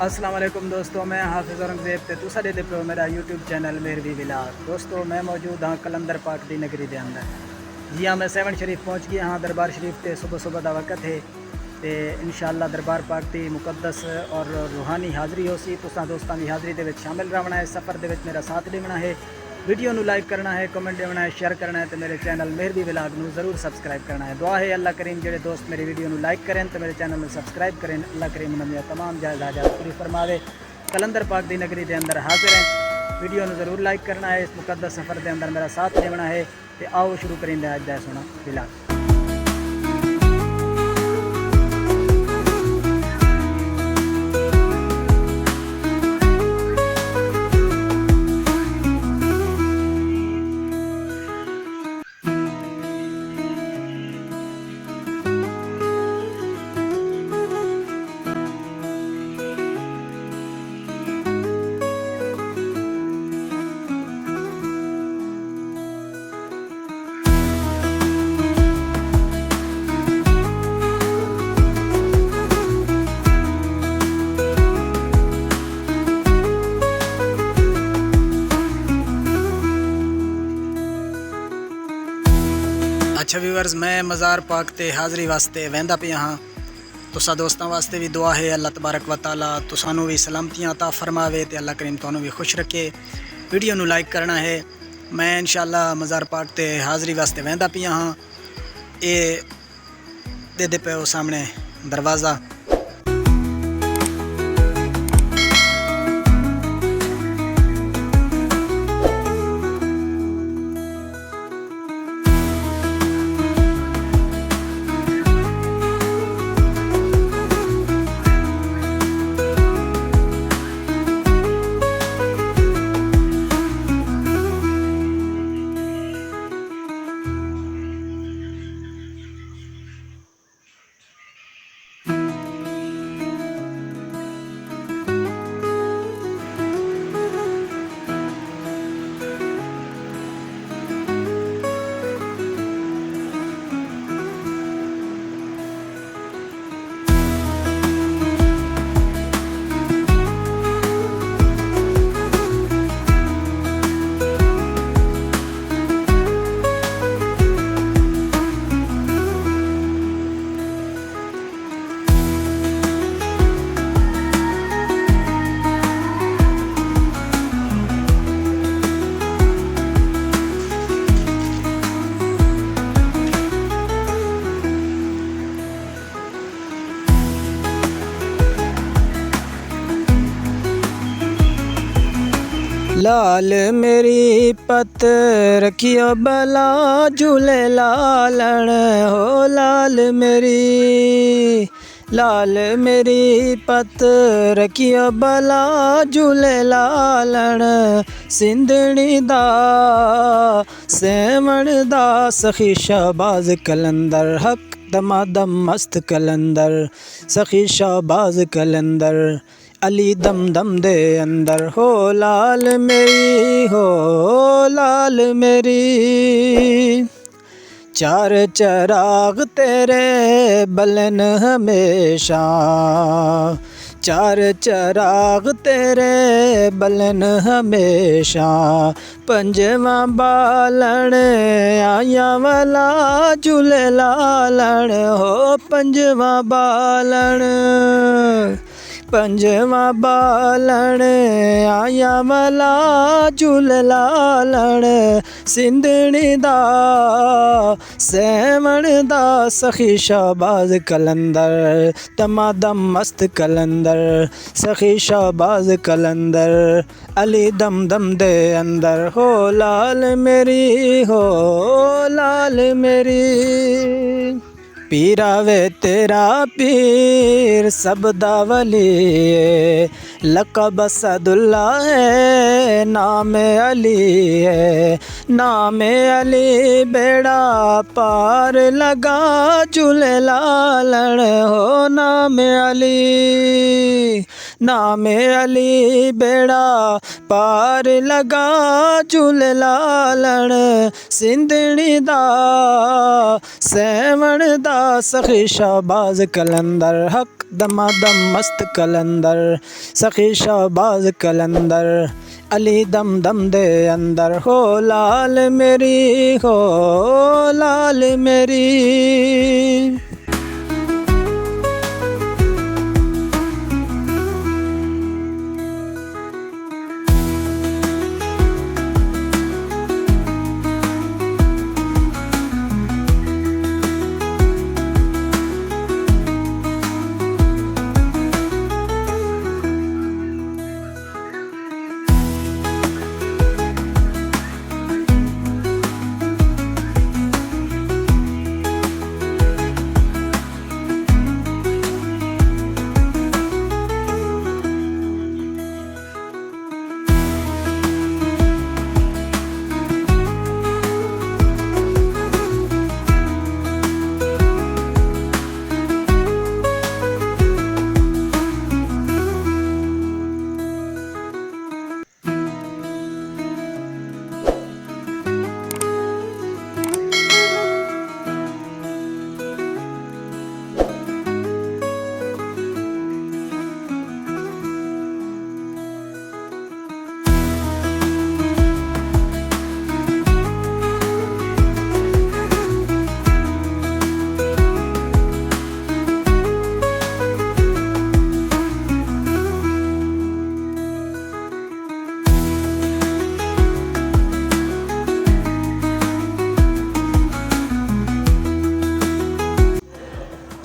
अस्सलाम वालेकुम दोस्तों, मैं हाफिज़ औरंगज़ेब ते तुसा दे पे मेरा यूट्यूब चैनल मेहरवी विलास। दोस्तों मैं मौजूद हाँ कलंदर पाक दी नगरी दे अंदर। जी हाँ, मैं सेवन शरीफ पहुँच गया हाँ दरबार शरीफ ते सुबह सुबह का वक्त है ते इंशाअल्लाह दरबार पाक दी मुकद्दस और रूहानी हाज़री हो सी। तुसा दोस्तों की हाज़री दे विच शामिल रहना है, सफ़र दे विच मेरा साथ देना है, वीडियो नू लाइक करना है, कमेंट देना है, शेयर करना है तो मेरे चैनल मेहरवी विलाग नू ज़रूर सबसक्राइब करना है। दुआ है अल्लाह करीम जेडे दोस्त मेरी वीडियो नू लाइक करें तो मेरे चैनल में सबसक्राइब करें। अल्लाह करीम उन्होंने तमाम जायज़ हाजात पूरी फरमावे। कलंदर पाक दी नगरी के अंदर हाजिर हैं। वीडियो नू ज़रूर लाइक करना है, इस मुकद्दस सफ़र के अंदर मेरा साथ देना है। तो आओ शुरू करेंगे अज का सोना विलाग। अच्छा व्यूअर्स, मैं मज़ार पाक ते हाज़री वास्ते वहदा पे हाँ। तुसा दोस्तों वास्ते भी दुआ है अल्लाह तबारक व तआला तुसानू भी सलामतियाँ अता फरमावे ते अल्लाह करीम तुहानू भी खुश रखे। वीडियो नू लाइक करना है। मैं इंशाअल्लाह मज़ार पाक ते हाज़री वास्ते वहदा पे हाँ। ये दे पे सामने दरवाज़ा। लाल मेरी पत रखियो बला झूले लालन हो। लाल मेरी पत रखियो बला झूले लालन। सिंधणी दा सेवण दा सखी शाहबाज कलंदर हक दमादम मस्त कलंदर। सखी शाहबाज कलंदर अली दम दम दे अंदर हो। लाल मेरी हो लाल मेरी, चार चराग तेरे बलन हमेशा। चार चराग तेरे बलन हमेशा। पंजवा बालन आया वाला झूले लालन हो। पंजवा बालन पंजवा बालन आया वाला झूले लालन। सिंधणी दा सेवण दा सखी शाहबाज कलंदर दमादम मस्त कलंदर। सखी शाहबाज कलंदर अली दम दम दे अंदर हो। लाल मेरी हो लाल मेरी, पीरा वे तेरा पीर सबदा वली। लक़ब सदुल्ला है नाम अली है। नाम अली बेड़ा पार लगा झूले लालन हो। नाम अली नामे अली बेड़ा पार लगा झूलेलालण सिंधणी दा सेवण दा सखी शाहबाज कलंदर हक दमादम मस्त कलंदर सखी शाहबाज कलंदर अली दम दम दे अंदर हो लाल मेरी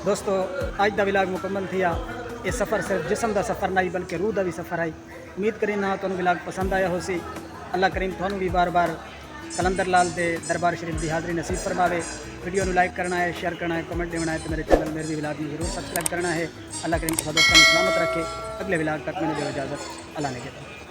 दोस्तों अज का विलाग मुकम्मल थिया। ये सफ़र सिर्फ जिसम का सफ़र नहीं बल्कि रूह का भी सफ़र है। उम्मीद करी ना तुहानू विलाग पसंद आया हो सी। अल्लाह करीम तुहानू भी बार बार कलंदर लाल दे दरबार शरीफ की हाज़री नसीब फरमावे। वीडियो को लाइक करना है, शेयर करना है, कमेंट देना है तो मेरे चैनल मेरे भी विलाग में जरूर सब्सक्राइब करना है। अल्लाह करीम तुहानू दोस्तों सलामत रखे। अगले विलाग तक मैंने दो इजाज़त। अल्लाह ने